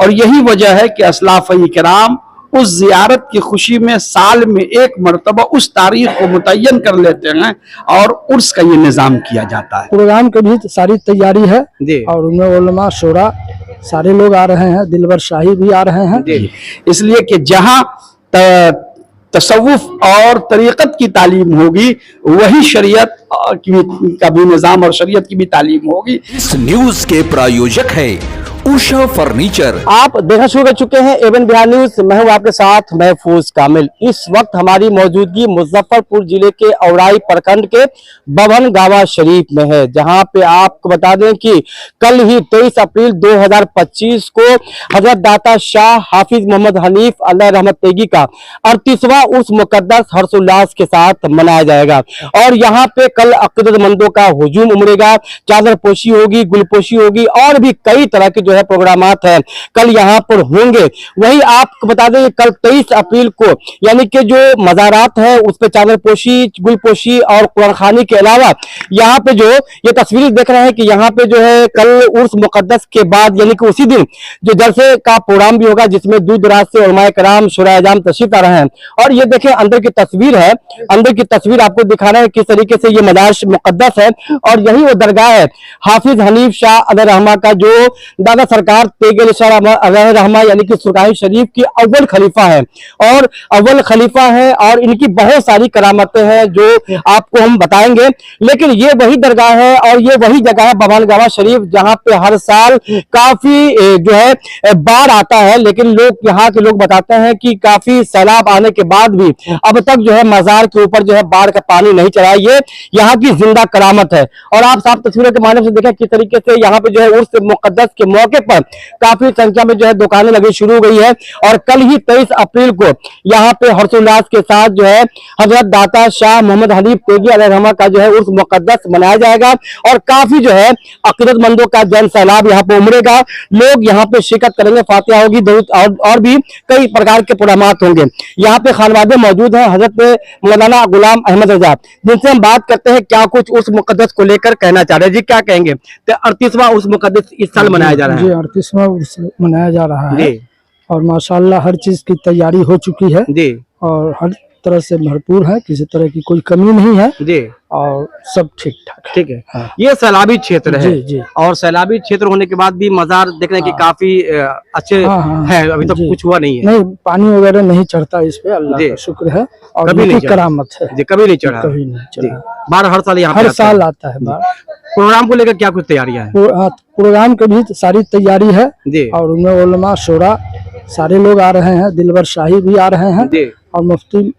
और यही वजह है कि असलाफ़-ए किराम उस जियारत की खुशी में साल में एक मरतबा उस तारीख को मुतय्यन कर लेते हैं और उर्स का ये निज़ाम किया जाता है। प्रोग्राम की भी सारी तैयारी है और उनमें उलमा शोरा सारे लोग आ रहे हैं, दिलवर शाही भी आ रहे हैं। इसलिए कि जहाँ तसव्वुफ और तरीक़त की तालीम होगी वही शरीयत का भी निज़ाम और शरीयत की भी तालीम होगी। इस न्यूज के प्रायोजक है उषा फर्नीचर। आप देखना शुरू कर चुके हैं एवन बिहार न्यूज। मैं हूं आपके साथ महफूज कामिल। इस वक्त हमारी मौजूदगी मुजफ्फरपुर जिले के औराई प्रखंड के बभन गावा शरीफ में है, जहां पे आपको बता दें कि कल ही 23 अप्रैल 2025 को हजरत दाता शाह हाफिज मोहम्मद हनीफ अल्लाह रहमत तेगी का 38वां उर्स मुकद्दस हर्षोल्लास के साथ मनाया जाएगा। और यहाँ पे कल अकीदतमंदों का हुजूम उमड़ेगा, चादर पोशी होगी, गुलपोशी होगी और भी कई तरह के जो है प्रोग्रामात है कल यहाँ पर होंगे। वही आपको बता दें कल 23 अप्रैल को यानी कि जो मज़ारात है उस पर चादर पोशी, गुलपोशी और कुरान खानी के अलावा यहाँ पे जो ये तस्वीरें देख रहे हैं कि यहाँ पे जो है कल उर्स मुकद्दस के बाद यानी कि उसी दिन जो जलसे का प्रोग्राम भी होगा, जिसमें दूर दराज से उलमाए कराम शुरा अज़ाम तशरीफ ला रहे हैं। और ये देखें अंदर की तस्वीर है, अंदर की तस्वीर आपको दिखा रहे हैं किस तरीके से ये मजार मुकद्दस है। और यही वो दरगाह है हाफिज हनीफ शाह अदर रहमा का, जो दादा सरकार तेगल रहमा यानी कि सुरकाही शरीफ की अव्वल खलीफा है और अव्वल खलीफा है और इनकी बहुत सारी करामतें हैं जो आपको हम बताएंगे। लेकिन ये वही दरगाह है और ये वही जगह है बभन गावा शरीफ जहां पे हर साल काफी जो है बाढ़ आता है, लेकिन लोग यहाँ के लोग बताते हैं कि काफी सैलाब आने के बाद भी अब तक जो है मजार के ऊपर जो है बाढ़ का पानी नहीं चढ़ा। ये यहाँ की जिंदा करामत है। और आप साफ तस्वीरों के माध्यम से देखें किस तरीके से यहाँ पे जो है उर्स मुकद्दस के मौके पर काफी संख्या में जो है दुकानें लगी शुरू हो गई है। और कल ही 23 अप्रैल को यहाँ पे हर्षोल्लास के साथ जो है हजरत दाता शाह मोहम्मद हनीफ तेगी अलैहिर्रहमा का जो है उर्स मुकद्दस मनाया जाएगा और काफी जो है अकीदतमंदों का जन सैलाब यहाँ पे उमड़ेगा। लोग यहाँ पे शिरकत करेंगे, फातिहा होगी और भी कई प्रकार के प्रोग्रामात होंगे। यहाँ पे खानवादे मौजूद हैं हजरत मौलाना गुलाम अहमद रजा, जिनसे हम बात करते हैं क्या कुछ उर्स मुकद्दस को लेकर कहना चाह रहे हैं। जी क्या कहेंगे? तो 38वां उर्स मुकद्दस इस साल मनाया जा रहा है। 38वां उर्स मनाया जा रहा है और माशाल्लाह हर चीज की तैयारी हो चुकी है जी और हर तरह से भरपूर है, किसी तरह की कोई कमी नहीं है जी और सब ठीक ठाक। ठीक है। हाँ। ये सैलाबी क्षेत्र है जी। और सैलाबी क्षेत्र होने के बाद भी मजार देखने की काफी अच्छे है, अभी तक कुछ हुआ नहीं है। नहीं, पानी वगैरह नहीं चढ़ता इस पे, अल्लाह का शुक्र है और कभी नहीं करामत है जी, कभी नहीं चढ़ा। कभी नहीं चढ़ा। बार हर साल यहाँ हर साल आता है बार। प्रोग्राम को लेकर क्या कुछ तैयारियां हैं? प्रोग्राम की भी सारी तैयारी है और उनमें उलमा शोरा सारे लोग आ रहे हैं, दिलवर शाही भी आ रहे हैं और मुफ्ती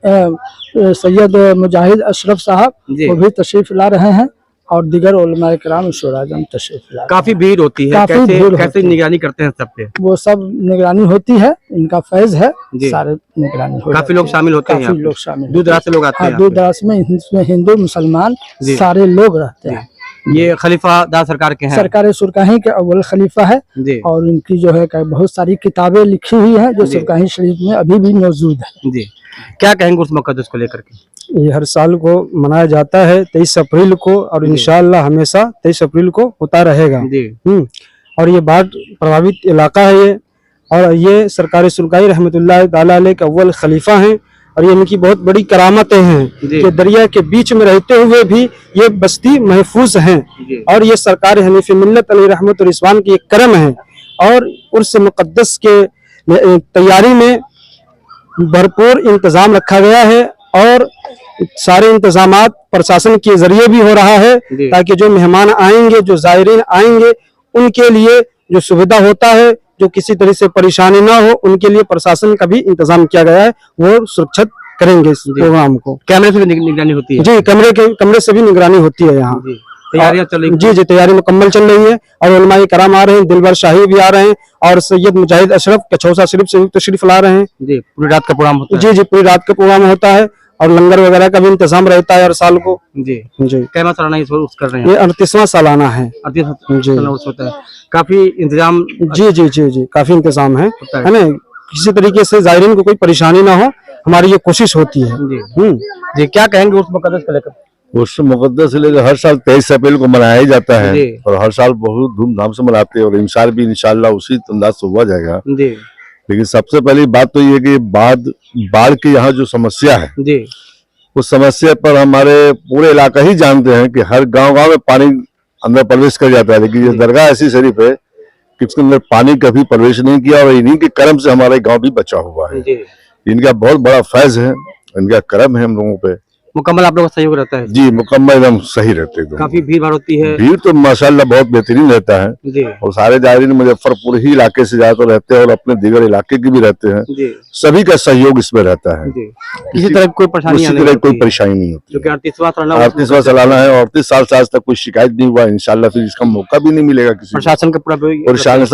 सैयद मुजाहिद अशरफ साहब वो भी तशरीफ ला रहे हैं और दिगर उलमाए किराम शुरा अज़ाम तशरीफ ला। काफी भीड़ होती है, कैसे निगरानी करते हैं सब पे? वो सब निगरानी होती है, इनका फैज है, सारे निगरानी होती है। काफी लोग शामिल होते हैं, लोग शामिल, दूर दराज से लोग आते हैं। दूर दराज में हिंदू मुसलमान सारे लोग रहते हैं। ये खलीफा दादा सरकार के हैं, सरकार सुरकाही के अव्वल खलीफा है और इनकी जो है बहुत सारी किताबें लिखी हुई हैं जो सुरकाही शरीफ में अभी भी मौजूद है जी। क्या कहेंगे उस मुकद्दस को लेकर के? ये हर साल को मनाया जाता है 23 अप्रैल को और इंशाअल्लाह हमेशा 23 अप्रैल को होता रहेगा जी। और ये बाढ़ प्रभावित इलाका है ये, और ये सरकार सुरकाही रहमतुल्लाह ताला अलैह के अव्वल खलीफा हैं और ये इनकी बहुत बड़ी करामतें हैं कि दरिया के बीच में रहते हुए भी ये बस्ती महफूज हैं और ये सरकार हनीफ मिल्लत अलैहि रहमत और रिज़वान की एक करम है। और उर्स मुकद्दस के तैयारी में भरपूर इंतजाम रखा गया है और सारे इंतजामात प्रशासन के जरिए भी हो रहा है ताकि जो मेहमान आएंगे, जो ज़ायरीन आएंगे, उनके लिए जो सुविधा होता है, जो किसी तरह से परेशानी ना हो, उनके लिए प्रशासन का भी इंतजाम किया गया है। वो सुरक्षित करेंगे इस प्रोग्राम को। कैमरे से भी निगरानी होती है जी, कमरे से भी निगरानी होती है यहाँ। तैयारियां चल रही जी, तैयारी मुकम्मल चल रही है और उलमाए कराम आ रहे हैं, दिलवर शाही भी आ रहे हैं और सैयद मुजाहिद अशरफ कछौसा शरीफ से तशरीफ ला रहे हैं जी। पूरी रात का प्रोग्राम होता है? जी, पूरी रात का प्रोग्राम होता है और लंगर वगैरह का भी इंतजाम रहता है हर साल को जी। कैसा सालाना उस कर रहे हैं? ये 38वां सालाना है जी। होता है, काफी इंतजाम जी, काफी इंतजाम है ना, किसी तरीके से ज़ायरीन को कोई परेशानी ना हो, हमारी ये कोशिश होती है जी। क्या कहेंगे उस मुकद्दस को लेकर? उर्स मुकद्दस से लेकर हर साल 23 अप्रैल को मनाया ही जाता है और हर साल बहुत धूमधाम से मनाते हैं और इस साल भी इंशाल्लाह उसी अंदाज से हुआ जाएगा। लेकिन सबसे पहली बात तो ये कि बाढ़ की यहाँ जो समस्या है उस समस्या पर हमारे पूरे इलाका ही जानते हैं कि हर गांव में पानी अंदर प्रवेश कर जाता है, लेकिन ये दरगाह ऐसी शरीफ है कि उसके अंदर पानी कभी प्रवेश नहीं किया और इन्हीं के कर्म से हमारे गांव भी बचा हुआ है। इनका बहुत बड़ा फैज है, इनका कर्म है हम लोगों पे। मुकम्मल आप लोगों का सहयोग रहता है? जी मुकम्मल एकदम सही रहते हैं। काफी भीड़ भाड़ होती है? भीड़ तो माशाल्लाह बहुत बेहतरीन रहता है और सारे जायरीन मुजफ्फरपुर ही इलाके से ज्यादातर रहते हैं और अपने दीगर इलाके के भी रहते हैं। सभी का सहयोग इसमें रहता है, किसी तरह कोई परेशानी नहीं होती। 38वां सालाना है और 38 साल से आज तक कोई शिकायत नहीं हुआ। इंशाल्लाह फिर इसका मौका भी नहीं मिलेगा। किसी प्रशासन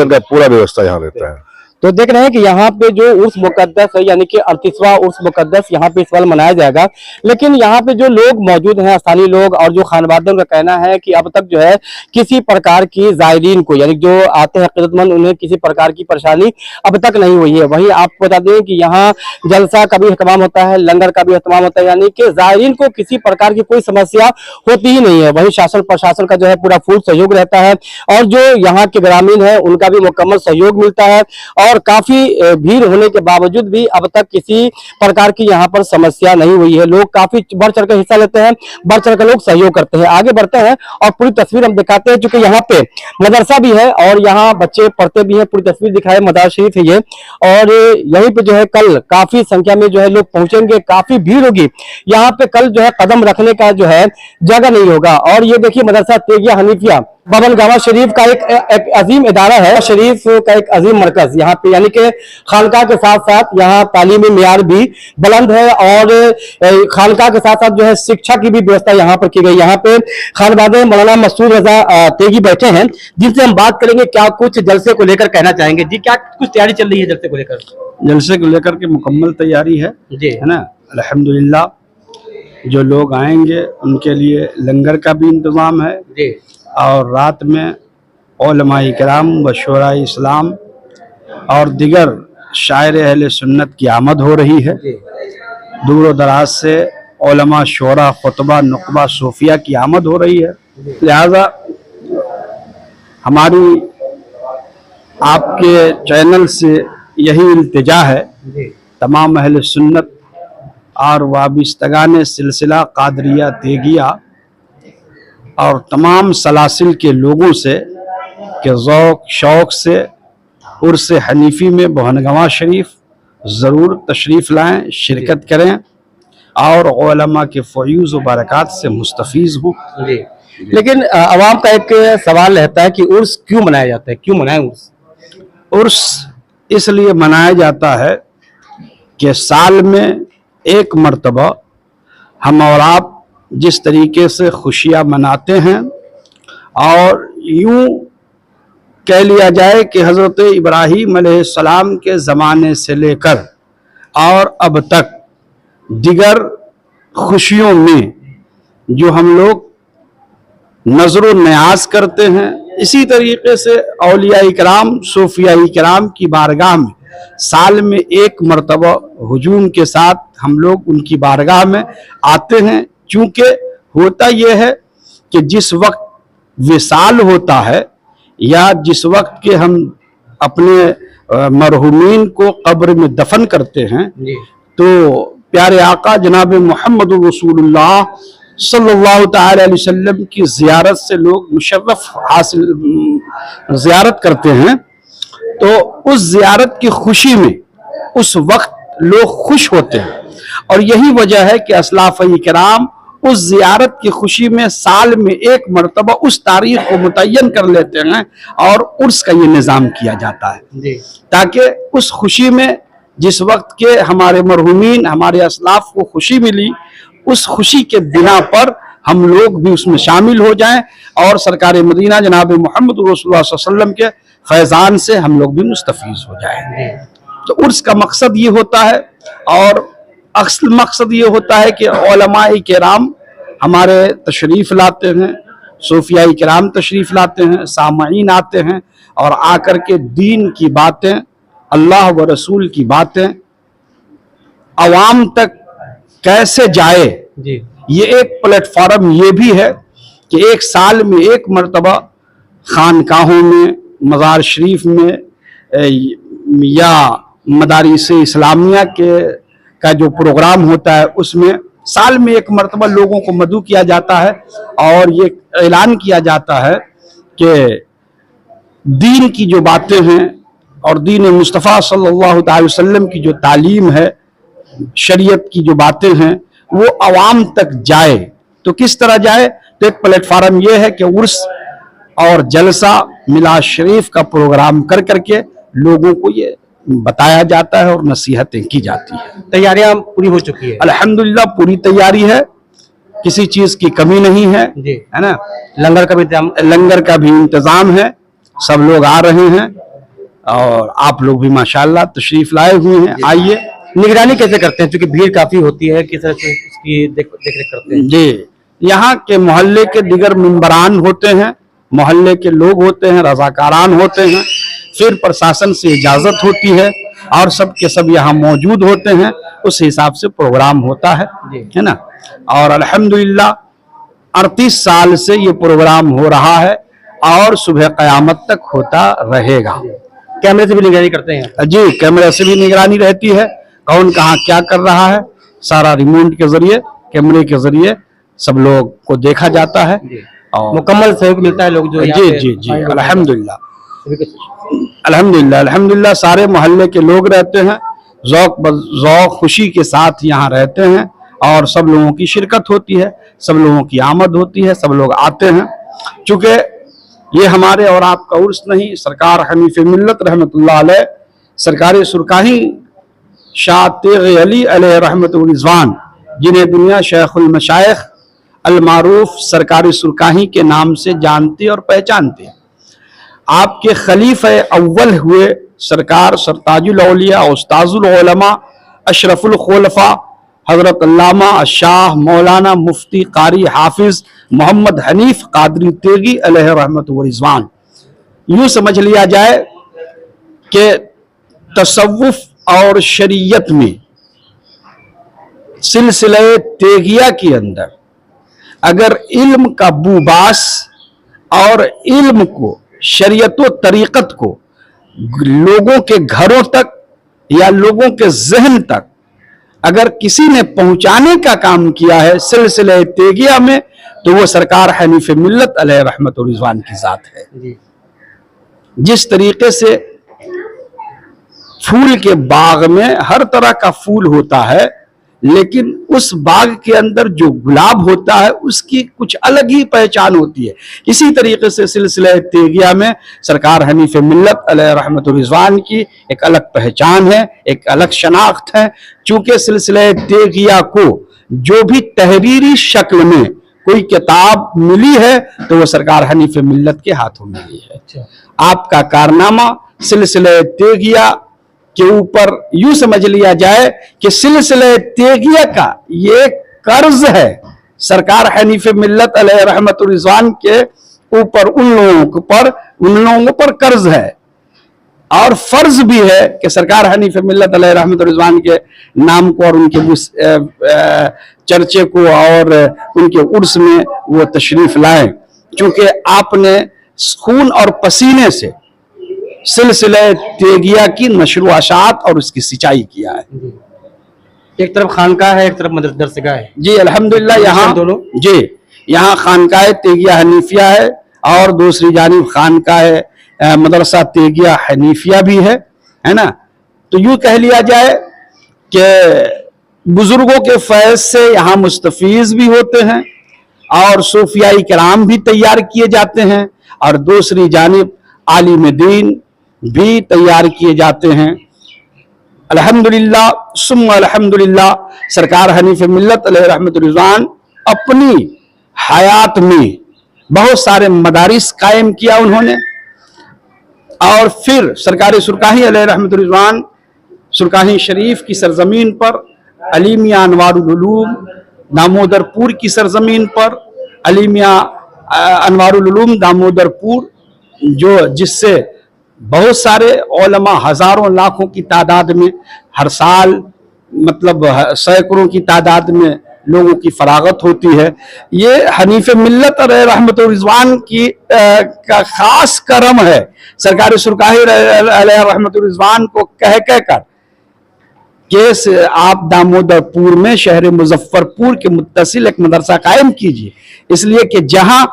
का पूरा व्यवस्था यहाँ रहता है। तो देख रहे हैं कि यहाँ पे जो उर्स मुकद्दस है यानी कि 38वां उर्स मुकद्दस यहाँ पे इस बार मनाया जाएगा, लेकिन यहाँ पे जो लोग मौजूद हैं स्थानीय लोग और जो खानवादों का कहना है कि अब तक जो है किसी प्रकार की जायरीन को यानी जो आते हैं अकीदतमंद उन्हें किसी प्रकार की परेशानी अब तक नहीं हुई है। वहीं आपको बता दें कि यहाँ जलसा का भी एहतमाम होता है, लंगर का भी एहतमाम होता है, यानी कि जायरीन को किसी प्रकार की कोई समस्या होती ही नहीं है। वहीं शासन प्रशासन का जो है पूरा फुल सहयोग रहता है और जो यहाँ के ग्रामीण है उनका भी मुकम्मल सहयोग मिलता है और काफी भीड़ होने के बावजूद भी अब तक किसी प्रकार की यहाँ पर समस्या नहीं हुई है। लोग काफी बढ़ चढ़ कर हिस्सा लेते हैं, बढ़ चढ़ कर लोग सहयोग करते हैं। आगे बढ़ते हैं और पूरी तस्वीर हम दिखाते हैं, क्योंकि यहाँ पे मदरसा भी है और यहाँ बच्चे पढ़ते भी हैं। पूरी तस्वीर दिखाए, मदरसा शरीफ है ये और यहीं पे जो है कल काफी संख्या में जो है लोग पहुंचेंगे, काफी भीड़ होगी यहाँ पे। कल जो है कदम रखने का जो है जगह नहीं होगा। और ये देखिए मदरसा तेगिया हनीफिया बबन गावा शरीफ का एक अजीम इदारा है, शरीफ का एक अजीम मरकज यहाँ पे, यानी कि खानका के साथ साथ यहाँ तालीमी मियार भी बुलंद है और खानका के साथ साथ जो है शिक्षा की भी व्यवस्था यहाँ पर की गई। यहाँ पे खानवादे मौलाना मसूद रजा तेगी बैठे हैं जिनसे हम बात करेंगे क्या कुछ जलसे को लेकर कहना चाहेंगे। जी क्या कुछ तैयारी चल रही है जलसे को लेकर? जलसे को लेकर के मुकम्मल तैयारी है जी, है ना। अल्हम्दुलिल्लाह जो लोग आएंगे उनके लिए लंगर का भी इंतजाम है जी और रात में उलमाए किराम व शोरा इस्लाम और दिगर शायर अहले सुन्नत की आमद हो रही है। दूर दराज से उलमा शोरा खुतबा नुकबा सूफिया की आमद हो रही है। लिहाजा हमारी आपके चैनल से यही इल्तिजा है तमाम अहले सुन्नत और वाबिस्तगान सिलसिला कादरिया तेगिया और तमाम सलासिल के लोगों से कि ज़ौक़ शौक़ से उर्स हनीफी में बहनगवा शरीफ ज़रूर तशरीफ़ लाएं, शिरकत करें और उलमा के फ़यूज़ व बरक़ात से मुस्तफ़ीज़ हो। लेकिन अवाम का एक सवाल रहता है कि उर्स क्यों मनाया जाता है, क्यों मनाएं उर्स? उर्स इसलिए मनाया जाता है कि साल में एक मरतबा हम और आप जिस तरीके से खुशियाँ मनाते हैं और यूं कह लिया जाए कि हज़रत इब्राहीम अलैहिस्सलाम के ज़माने से लेकर और अब तक दिगर खुशियों में जो हम लोग नज़र न्याज करते हैं, इसी तरीके से औलिया इकराम सूफिया इकराम की बारगाह में साल में एक मरतबा हुजूम के साथ हम लोग उनकी बारगाह में आते हैं। चूंकि होता यह है कि जिस वक्त विसाल होता है या जिस वक्त के हम अपने मरहूमीन को कब्र में दफन करते हैं तो प्यारे आका जनाब मोहम्मद रसूलुल्लाह सल्लल्लाहु तआला अलैहि वसल्लम की ज़ियारत से लोग मुशर्रफ हासिल ज़ियारत करते हैं। तो उस ज़ियारत की खुशी में उस वक्त लोग खुश होते हैं और यही वजह है कि असलाफ़ इकराम उस ज़ियारत की खुशी में साल में एक मरतबा उस तारीख को मुतय्यन कर लेते हैं और उर्स का ये निज़ाम किया जाता है ताकि उस खुशी में जिस वक्त के हमारे मरहूमीन हमारे असलाफ को खुशी मिली उस खुशी के बिना पर हम लोग भी उसमें शामिल हो जाएं और सरकार मदीना जनाब मोहम्मद रसूलुल्लाह सल्लल्लाहु अलैहि वसल्लम के फैज़ान से हम लोग भी मुस्तफ़ीज़ हो जाएं। तो उर्स का मकसद ये होता है और असल मकसद ये होता है कि उलमाए किराम हमारे तशरीफ़ लाते हैं, सूफिया किराम तशरीफ़ लाते हैं, सामईन आते हैं और आकर के दीन की बातें अल्लाह व रसूल की बातें अवाम तक कैसे जाए ये एक प्लेटफॉर्म ये भी है कि एक साल में एक मर्तबा खानकाहों में, मज़ार शरीफ में या मदारिस इस्लामिया का जो प्रोग्राम होता है उसमें साल में एक मर्तबा लोगों को मदऊ किया जाता है और ये ऐलान किया जाता है कि दीन की जो बातें हैं और दीन मुस्तफ़ा सल्लल्लाहु अलैहि वसल्लम की जो तालीम है, शरीयत की जो बातें हैं वो आवाम तक जाए। तो किस तरह जाए? तो एक प्लेटफार्म ये है कि उर्स और जलसा मिलाद शरीफ का प्रोग्राम कर करके लोगों को ये बताया जाता है और नसीहतें की जाती है। तैयारियां पूरी हो चुकी है? अल्हम्दुलिल्लाह पूरी तैयारी है, किसी चीज की कमी नहीं है, है ना। लंगर का भी इंतजाम है, सब लोग आ रहे हैं और आप लोग भी माशाल्लाह तशरीफ लाए हुए हैं। आइए। निगरानी कैसे करते हैं, क्योंकि भीड़ काफी होती है, किस तरह से इसकी देख रेख करते हैं? जी, यहाँ के मोहल्ले के दिगर मेंबरान होते हैं, मोहल्ले के लोग होते हैं, रजाकारान होते हैं, फिर प्रशासन से इजाजत होती है और सब के सब यहाँ मौजूद होते हैं, उस हिसाब से प्रोग्राम होता है ना। और अल्हम्दुलिल्लाह 38 साल से ये प्रोग्राम हो रहा है और सुबह क़यामत तक होता रहेगा। कैमरे से भी निगरानी करते हैं? जी, कैमरे से भी निगरानी रहती है, कौन कहाँ क्या कर रहा है, सारा रिमोट के जरिए, कैमरे के जरिए सब लोग को देखा जाता है और मुकम्मल सहयोग मिलता है लोग जो जी जी जी अल्हम्दुलिल्लाह अल्हम्दुलिल्लाह अल्हम्दुलिल्लाह सारे मोहल्ले के लोग रहते हैं, ज़ौक़ खुशी के साथ यहाँ रहते हैं और सब लोगों की शिरकत होती है, सब लोगों की आमद होती है, सब लोग आते हैं। चूँकि ये हमारे और आपका उर्स नहीं, सरकार हनीफ़ मिल्लत रहमतुल्लाह अलैह सरकार सुरकाही शाह तेग़ अली अलैह रहमत व रिज़वान, जिन्हें दुनिया शेखुल मशाइख अल मारूफ सरकार सुरकाही के नाम से जानते और पहचानते हैं, आपके खलीफा अव्वल हुए सरकार सरताजुल औलिया उस्ताजुल उलमा अशरफुल खुलफा हजरत अल्लामा शाह मौलाना मुफ्ती कारी हाफिज मोहम्मद हनीफ कादरी तेगी अलैह रहमत व रिज़वान। यूं समझ लिया जाए कि तसव्वुफ और शरीयत में सिलसिले तेगिया के अंदर अगर इल्म का बुबास और इल्म को, शरीयत व तरीक़त को लोगों के घरों तक या लोगों के जहन तक अगर किसी ने पहुंचाने का काम किया है सिलसिले तेगिया में, तो वो सरकार हनीफ़ मिल्लत अलैह रहमत व रिज़वान की ज़ात है। जिस तरीके से फूल के बाग में हर तरह का फूल होता है, लेकिन उस बाग के अंदर जो गुलाब होता है उसकी कुछ अलग ही पहचान होती है, इसी तरीके से सिलसिले तेगिया में सरकार हनीफ़ मिल्लत अलैह रहमत व रिज़वान की एक अलग पहचान है, एक अलग शनाख्त है। चूंकि सिलसिले तेगिया को जो भी तहरीरी शक्ल में कोई किताब मिली है तो वो सरकार हनीफ़ मिल्लत के हाथों मिली है। आपका कारनामा सिलसिले तेगिया के ऊपर यूं समझ लिया जाए कि सिलसिले तेगिया का ये कर्ज है सरकार हनीफ़ मिल्लत अलैह रहमत व रिज़वान के ऊपर, उन लोगों पर कर्ज है और फर्ज भी है कि सरकार हनीफ़ मिल्लत अलैह रहमत व रिज़वान के नाम को और उनके चर्चे को और उनके उर्स में वो तशरीफ लाएं, क्योंकि आपने खून और पसीने से सिलसिले तेगिया की नशर आशात और उसकी सिंचाई किया है। एक तरफ खानका है, एक तरफ मदरसा है। जी अल्हम्दुलिल्लाह, यहाँ दोनों जी, यहाँ खानका तेगिया हनीफिया है और दूसरी जानिब खानका मदरसा तेगिया हनीफिया भी है ना। तो यूं कह लिया जाए कि बुजुर्गों के फैज से यहाँ मुस्तफीज भी होते हैं और सूफियाई किराम भी तैयार किए जाते हैं और दूसरी जानिब आलिम दीन भी तैयार किए जाते हैं। अल्हम्दुलिल्लाह सुम्मा अल्हम्दुलिल्लाह सरकार हनीफ़ मिल्लत अलैह रहमत व रिज़वान अपनी हयात में बहुत सारे मदारिस कायम किया उन्होंने और फिर सरकार सुरकाही अलैह रहमत व रिज़वान सुरकाही शरीफ की सरजमीन पर अलीमिया अनवारुल उलूम दामोदरपुर की सरजमीन पर अलीमिया अनवारुल उलूम दामोदरपुर जो जिससे बहुत सारे उलमा हजारों लाखों की तादाद में हर साल मतलब सैकड़ों की तादाद में लोगों की फरागत होती है। ये हनीफ मिल्लत रहमत रिजवान की का खास करम है। सरकार सुरकाही रहमत रिजवान को कह कर कि आप दामोदरपुर में शहर मुजफ्फरपुर के मुत्तसिल एक मदरसा कायम कीजिए, इसलिए कि जहां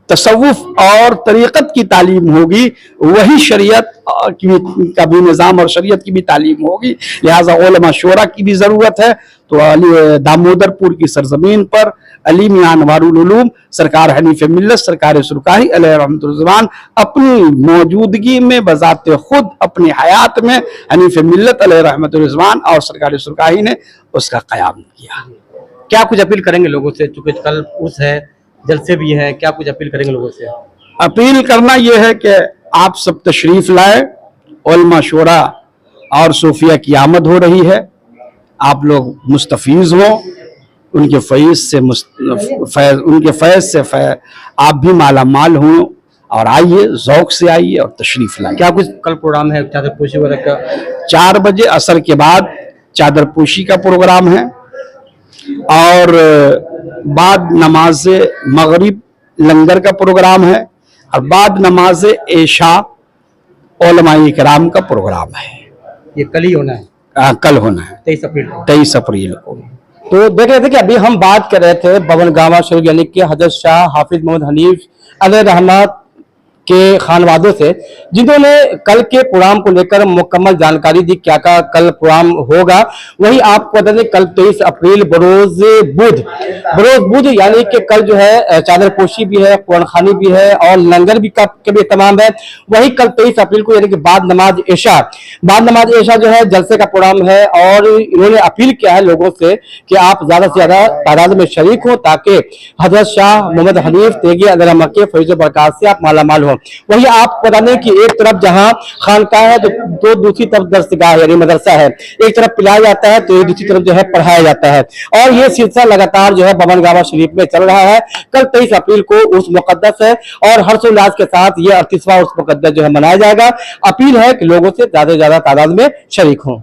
तसव्वुफ और तरीक़त की तालीम होगी वही शरीयत का भी निज़ाम और शरीयत की भी तालीम होगी। लिहाजा उलमा शोरा की भी ज़रूरत है। तो दामोदरपुर की सरजमीन पर अली मियां अनवारुल उलूम सरकार हनीफ मिल्लत सरकार सुरकाही अलैहि रहमतुर्रहमान अपनी मौजूदगी में बजाते खुद अपनी हयात में हनीफ मिल्लत अलैहि रहमतुर्रहमान और सरकार सुरकाही ने उसका क़याम किया। क्या कुछ अपील करेंगे लोगों से, चूंकि कल उस है, जलसे भी है, क्या कुछ अपील करेंगे लोगों से? अपील करना यह है कि आप सब तशरीफ लाए, उलमा शोरा और सूफिया की आमद हो रही है, आप लोग मुस्तफीज हो, उनके फैज से आप भी माला माल हो और आइए, ज़ौक से आइए और तशरीफ लाइए। क्या कुछ कल प्रोग्राम है चादर पोशी वगैरह का? 4 बजे असर के बाद चादर पोशी का प्रोग्राम है और बाद नमाज मगरिब लंगर का प्रोग्राम है और बाद नमाज ऐशा उलमाए इकराम का प्रोग्राम है। ये कल ही होना है? कल होना है 23 अप्रैल को। तो देख रहे थे कि अभी हम बात कर रहे थे बवन गामा शरीफ यानी कि हजरत शाह हाफिज मोहम्मद हनीफ अलैहि रहमत के खानवादों से, जिन्होंने कल के प्रोग्राम को लेकर मुकम्मल जानकारी दी, क्या क्या कल प्रोग्राम होगा। वही आपको बता दें कल 23 अप्रैल बरोज बुध यानी कि कल जो है चादर पोशी भी है, कुरान खानी भी है और लंगर भी का भी तमाम है। वही कल 23 अप्रैल को यानी कि बाद नमाज ऐशा जो है जलसे का प्रोग्राम है और इन्होंने अपील किया है लोगों से कि आप ज्यादा से ज्यादा तादाद में शरीक हो ताकि हजरत शाह मोहम्मद हनीफ तेगी अलैहि रहमत के फैज़ बरकत से आप मालामाल हो। वही आप बता दें कि एक तरफ जहां खानकाह है तो दूसरी तरफ दरसगाह यानी मदरसा है, एक तरफ पिलाया जाता है तो दूसरी तरफ जो है पढ़ाया जाता है और ये सिलसिला लगातार जो है बवन गावा शरीफ में चल रहा है। कल 23 अप्रैल को उर्स मुकद्दस है और हर्षोल्लास के साथ ये 38वां उर्स मुकद्दस जो है मनाया जाएगा। अपील है कि लोगों से ज्यादा से ज्यादा तादाद में शरीक हों।